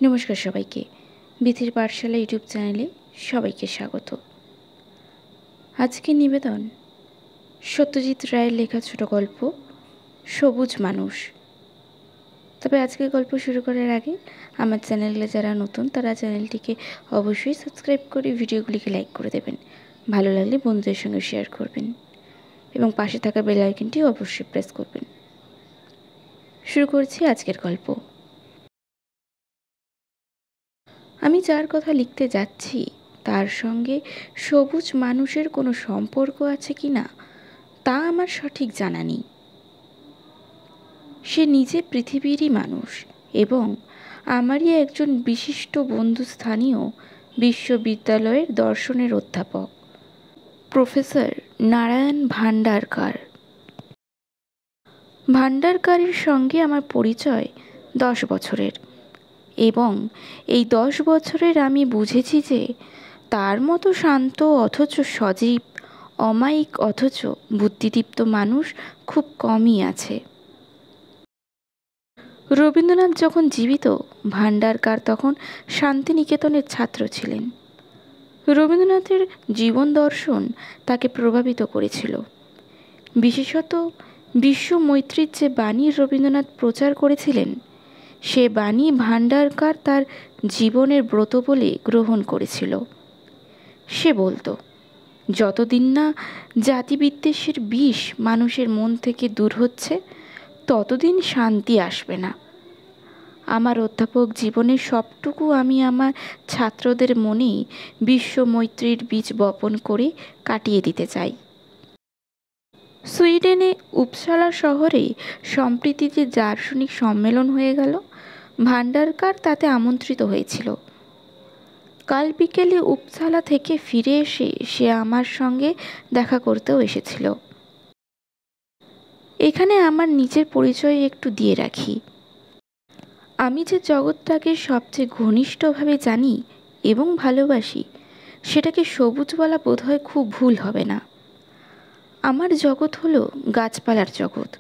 নমস্কার সবাইকে। বিথির পাঠশালা ইউটিউব চ্যানেলে সবাইকে স্বাগত। আজকে নিবেদন সত্যজিৎ রায়ের লেখা ছোট গল্প সবুজ মানুষ। তবে আজকের গল্প শুরু করার আগে আমার চ্যানেলে যারা নতুন তারা চ্যানেলটিকে অবশ্যই সাবস্ক্রাইব করে ভিডিওগুলিকে লাইক করে দেবেন, ভালো লাগলে বন্ধুদের সঙ্গে শেয়ার করবেন এবং পাশে থাকা বেল আইকনটি অবশ্যই প্রেস করবেন। শুরু করছি আজকের গল্প। আমি যার কথা লিখতে যাচ্ছি তার সঙ্গে সবুজ মানুষের কোনো সম্পর্ক আছে কি না তা আমার সঠিক জানা নেই। সে নিজে পৃথিবীরই মানুষ এবং আমারই একজন বিশিষ্ট বন্ধুস্থানীয় বিশ্ববিদ্যালয়ের দর্শনের অধ্যাপক প্রফেসর নারায়ণ ভান্ডারকার। ভান্ডারকারের সঙ্গে আমার পরিচয় 10 বছরের এবং এই 10 বছরের আমি বুঝেছি যে তার মতো শান্ত অথচ সজীব, অমায়িক অথচ বুদ্ধিদীপ্ত মানুষ খুব কমই আছে। রবীন্দ্রনাথ যখন জীবিত, ভান্ডারকার তখন শান্তিনিকেতনের ছাত্র ছিলেন। রবীন্দ্রনাথের জীবন দর্শন তাকে প্রভাবিত করেছিল। বিশেষত বিশ্ব মৈত্রীর যে বাণী রবীন্দ্রনাথ প্রচার করেছিলেন সে বাণী ভান্ডারকার তার জীবনের ব্রত বলে গ্রহণ করেছিল। সে বলতো, যতদিন না জাতিবিদ্বেষের বিষ মানুষের মন থেকে দূর হচ্ছে ততদিন শান্তি আসবে না। আমার অধ্যাপক জীবনের সবটুকু আমি আমার ছাত্রদের মনেই বিশ্ব মৈত্রীর বীজ বপন করে কাটিয়ে দিতে চাই। সুইডেনে উপসালা শহরে সম্প্রীতি যে দার্শনিক সম্মেলন হয়ে গেল, ভান্ডারকার তাতে আমন্ত্রিত হয়েছিল। কাল বিকেলে উপসালা থেকে ফিরে এসে সে আমার সঙ্গে দেখা করতেও এসেছিল। এখানে আমার নিজের পরিচয় একটু দিয়ে রাখি। আমি যে জগৎটাকে সবচেয়ে ঘনিষ্ঠভাবে জানি এবং ভালোবাসি সেটাকে সবুজ বলা বোধহয় খুব ভুল হবে না। আমার জগৎ হলো গাছপালার জগৎ,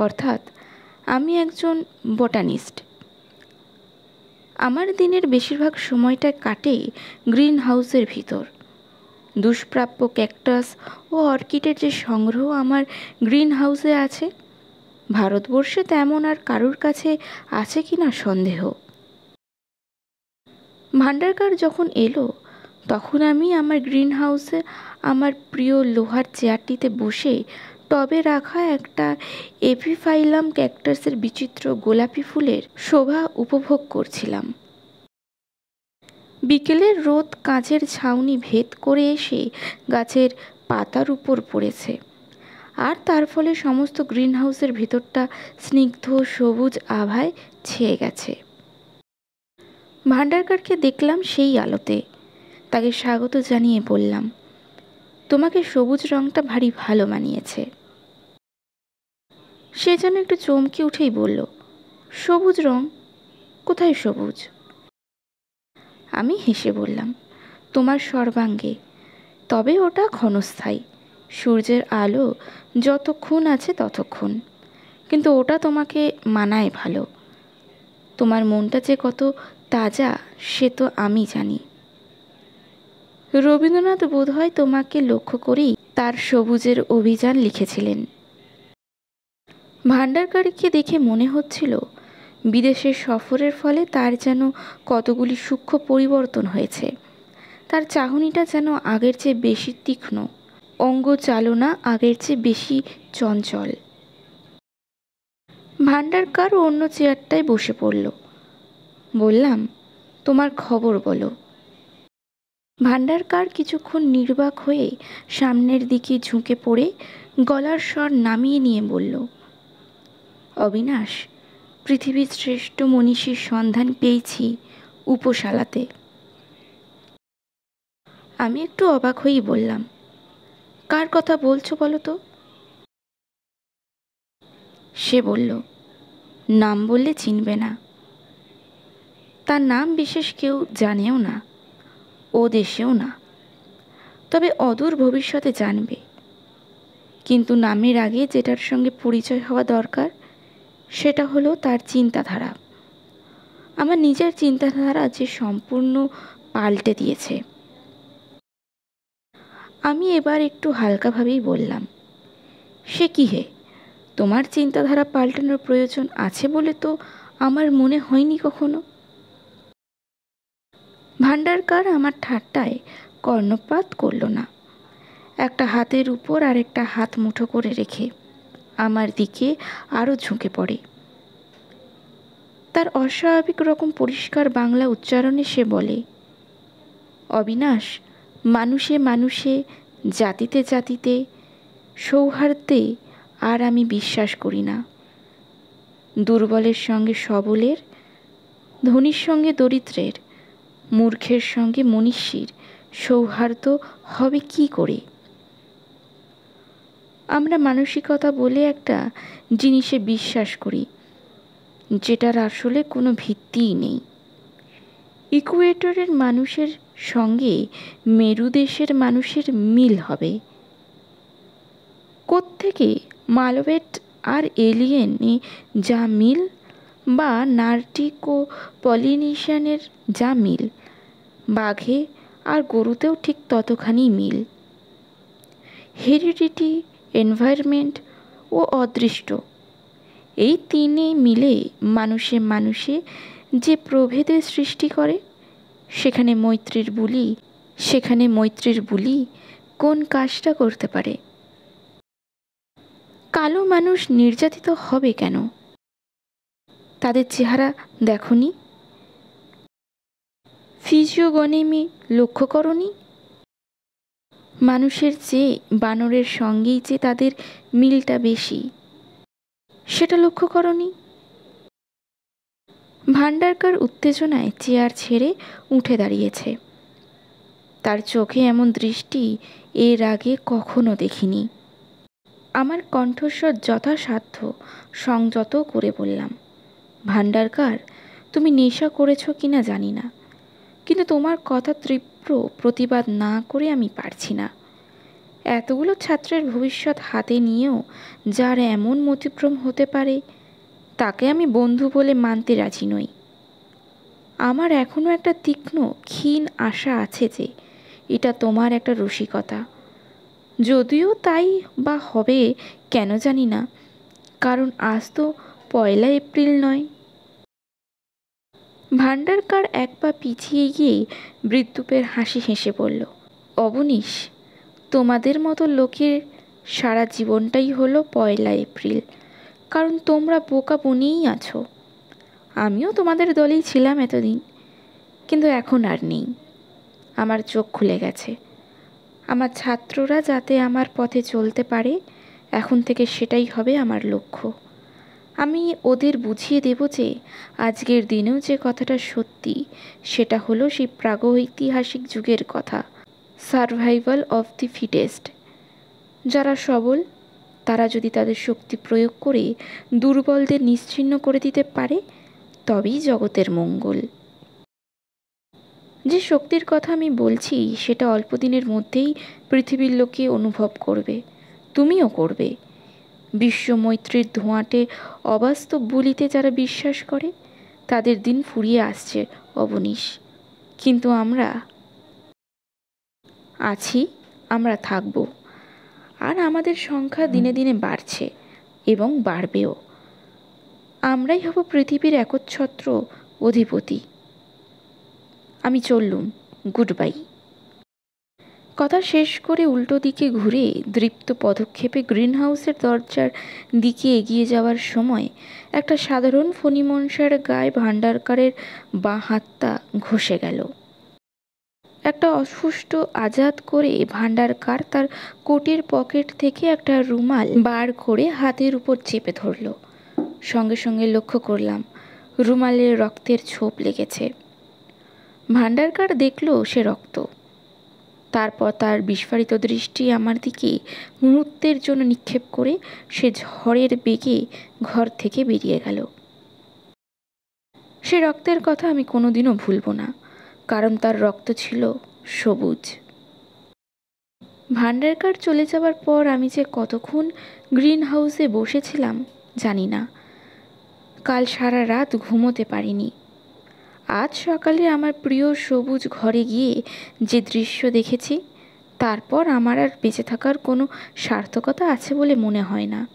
অর্থাৎ আমি একজন বোটানিস্ট। আমার দিনের বেশিরভাগ সময়টা কাটে গ্রিন হাউসের ভিতর। দুষ্প্রাপ্য ক্যাকটাস ও অর্কিডের যে সংগ্রহ আমার গ্রিন হাউসে আছে, ভারতবর্ষে তেমন আর কারুর কাছে আছে কি না সন্দেহ। ভান্ডারকার যখন এলো তখন আমি আমার গ্রিন হাউসে আমার প্রিয় লোহার চেয়ারটিতে বসে টবে রাখা একটা এপিফাইলাম ক্যাকটাসের বিচিত্র গোলাপি ফুলের শোভা উপভোগ করছিলাম। বিকেলের রোদ কাঁচের ছাউনি ভেদ করে এসে গাছের পাতার উপর পড়েছে, আর তার ফলে সমস্ত গ্রিন হাউসের ভেতরটা স্নিগ্ধ সবুজ আভায় ছেয়ে গেছে। ভান্ডারকারকে দেখলাম সেই আলোতে। তাকে স্বাগত জানিয়ে বললাম, তোমাকে সবুজ রঙটা ভারী ভালো মানিয়েছে। সে যেন একটু চমকে উঠেই বলল, সবুজ রং? কোথায় সবুজ? আমি হেসে বললাম, তোমার সর্বাঙ্গে। তবে ওটা ক্ষণস্থায়ী, সূর্যের আলো যতক্ষণ আছে ততক্ষণ। কিন্তু ওটা তোমাকে মানায় ভালো। তোমার মনটা যে কত তাজা সে তো আমি জানি। রবীন্দ্রনাথ বোধহয় তোমাকে লক্ষ্য করেই তার সবুজের অভিযান লিখেছিলেন। ভান্ডারকারকে দেখে মনে হচ্ছিল বিদেশের সফরের ফলে তার যেন কতগুলি সূক্ষ্ম পরিবর্তন হয়েছে। তার চাহনিটা যেন আগের চেয়ে বেশি তীক্ষ্ণ, অঙ্গ চালনা আগের চেয়ে বেশি চঞ্চল। ভান্ডারকার অন্য চেয়ারটায় বসে পড়ল। বললাম, তোমার খবর বলো। ভান্ডারকার কিছুক্ষণ নির্বাক হয়ে সামনের দিকে ঝুঁকে পড়ে গলার স্বর নামিয়ে নিয়ে বলল, অবিনাশ, পৃথিবীর শ্রেষ্ঠ মনীষীর সন্ধান পেয়েছি উপসালাতে। আমি একটু অবাক হয়েই বললাম, কার কথা বলছো বলো তো? সে বলল, নাম বললে চিনবে না। তার নাম বিশেষ কেউ জানেও না, ও দেশেও না, তবে অদূর ভবিষ্যতে জানবে। কিন্তু নামের আগে যেটার সঙ্গে পরিচয় হওয়া দরকার সেটা হলো তার চিন্তাধারা। আমার নিজের চিন্তাধারা যে সম্পূর্ণ পাল্টে দিয়েছে। আমি এবার একটু হালকাভাবেই বললাম, সে কি হে, তোমার চিন্তাধারা পাল্টানোর প্রয়োজন আছে বলে তো আমার মনে হয়নি কখনো। ভান্ডারকার আমার ঠাট্টায় কর্ণপাত করল না। একটা হাতের উপর আর একটা হাত মুঠো করে রেখে আমার দিকে আরও ঝুঁকে পড়ে। তার অস্বাভাবিক রকম পরিষ্কার বাংলা উচ্চারণে সে বলে, অবিনাশ, মানুষে মানুষে, জাতিতে জাতিতে, সৌহার্দ্যে আর আমি বিশ্বাস করি না। দুর্বলের সঙ্গে সবলের, ধনীর সঙ্গে দরিদ্রের, মূর্খের সঙ্গে মনীষীর সৌহার্দ্য হবে কি করে? আমরা মানসিকতা বলে একটা জিনিসে বিশ্বাস করি যেটার আসলে কোনো ভিত্তিই নেই। ইকুয়েটরের মানুষের সঙ্গে মেরু দেশের মানুষের মিল হবে কোত্থেকে? মালবেট আর এলিয়েনে যা মিল, বা নার্টিক ও পলিনেশিয়ানের যা মিল, বাঘে আর গরুতেও ঠিক ততখানি মিল। হেরিডিটি, এনভায়রনমেন্ট ও অদৃষ্ট, এই তিনে মিলে মানুষে মানুষে যে প্রভেদের সৃষ্টি করে, সেখানে মৈত্রীর বুলি কোন কাজটা করতে পারে? কালো মানুষ নির্যাতিত হবে কেন? তাদের চেহারা দেখনি? ফিজিওগনিমি লক্ষ্য করনি? মানুষের চেয়ে বানরের সঙ্গেই যে তাদের মিলটা বেশি, সেটা লক্ষ্য করনি? ভান্ডারকার উত্তেজনায় চেয়ার ছেড়ে উঠে দাঁড়িয়েছে। তার চোখে এমন দৃষ্টি এর আগে কখনো দেখিনি। আমার কণ্ঠস্বর যথাসাধ্য সংযত করে বললাম, ভান্ডারকার, তুমি নেশা করেছ কিনা জানি না, কিন্তু তোমার কথা তীব্র প্রতিবাদ না করে আমি পারছি না। এতগুলো ছাত্রের ভবিষ্যৎ হাতে নিয়েও যার এমন মতিভ্রম হতে পারে, তাকে আমি বন্ধু বলে মানতে রাজি নই। আমার এখনও একটা তীক্ষ্ণ ক্ষীণ আশা আছে যে এটা তোমার একটা রসিকতা, যদিও তাই বা হবে কেন জানি না, কারণ আজ তো 1 এপ্রিল নয়। ভান্ডারকার এক পা পিছিয়ে গিয়ে বৃদ্ধপের হাসি হেসে বলল, অবনীশ, তোমাদের মতো লোকের সারা জীবনটাই হলো 1 এপ্রিল, কারণ তোমরা বোকা বনেই আছো। আমিও তোমাদের দলেই ছিলাম এতদিন, কিন্তু এখন আর নেই। আমার চোখ খুলে গেছে। আমার ছাত্ররা যাতে আমার পথে চলতে পারে, এখন থেকে সেটাই হবে আমার লক্ষ্য। আমি ওদের বুঝিয়ে দেব যে আজকের দিনেও যে কথাটা সত্যি, সেটা হলো সেই প্রাগৈতিহাসিক যুগের কথা, সার্ভাইভাল অফ দি ফিটেস্ট। যারা সবল, তারা যদি তাদের শক্তি প্রয়োগ করে দুর্বলদের নিশ্চিহ্ন করে দিতে পারে, তবেই জগতের মঙ্গল। যে শক্তির কথা আমি বলছি, সেটা অল্প দিনের মধ্যেই পৃথিবীর লোকে অনুভব করবে, তুমিও করবে। বিশ্বমৈত্রীর ধোঁয়াটে অবাস্তব বলিতে যারা বিশ্বাস করে, তাদের দিন ফুরিয়ে আসছে অবনীশ। কিন্তু আমরা আছি, আমরা থাকব, আর আমাদের সংখ্যা দিনে দিনে বাড়ছে এবং বাড়বেও। আমরাই হব পৃথিবীর একচ্ছত্র অধিপতি। আমি চললুম, গুড বাই। কথা শেষ করে উল্টো দিকে ঘুরে দৃপ্ত পদক্ষেপে গ্রিন হাউসের দরজার দিকে এগিয়ে যাওয়ার সময় একটা সাধারণ ফণিমনসার গায়ে ভান্ডারকারের বাঁ হাতটা ঘষে গেল। একটা অস্ফুষ্ট আজাদ করে ভান্ডারকার তার কোটের পকেট থেকে একটা রুমাল বার করে হাতের উপর চেপে ধরল। সঙ্গে সঙ্গে লক্ষ্য করলাম রুমালের রক্তের ছোপ লেগেছে। ভান্ডারকার দেখল সে রক্ত। তারপর তার বিস্ফারিত দৃষ্টি আমার দিকে মুহূর্তের জন্য নিক্ষেপ করে সে ঝড়ের বেগে ঘর থেকে বেরিয়ে গেল। সে রক্তের কথা আমি কোনোদিনও ভুলব না, কারণ তার রক্ত ছিল সবুজ। ভান্ডারকার চলে যাওয়ার পর আমি যে কতক্ষণ গ্রিন হাউসে বসেছিলাম জানি না। কাল সারা রাত ঘুমোতে পারিনি। আজ সকালে আমার প্রিয় সবুজ ঘরে গিয়ে যে দৃশ্য দেখেছি, তারপর আমার আর বেঁচে থাকার কোনো সার্থকতা আছে বলে মনে হয় না।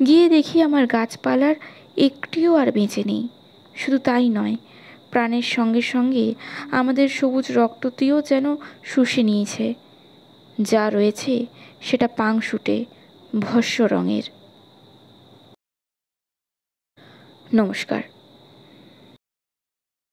গিয়ে দেখি আমার গাছপালার একটিও আর বেঁচে নেই। শুধু তাই নয়, প্রাণের সঙ্গে সঙ্গে আমাদের সবুজ রক্তটিও যেন শুষে নিয়েছে। যা রয়েছে সেটা পাংশুটে, ভস্ম রঙের। নমস্কার।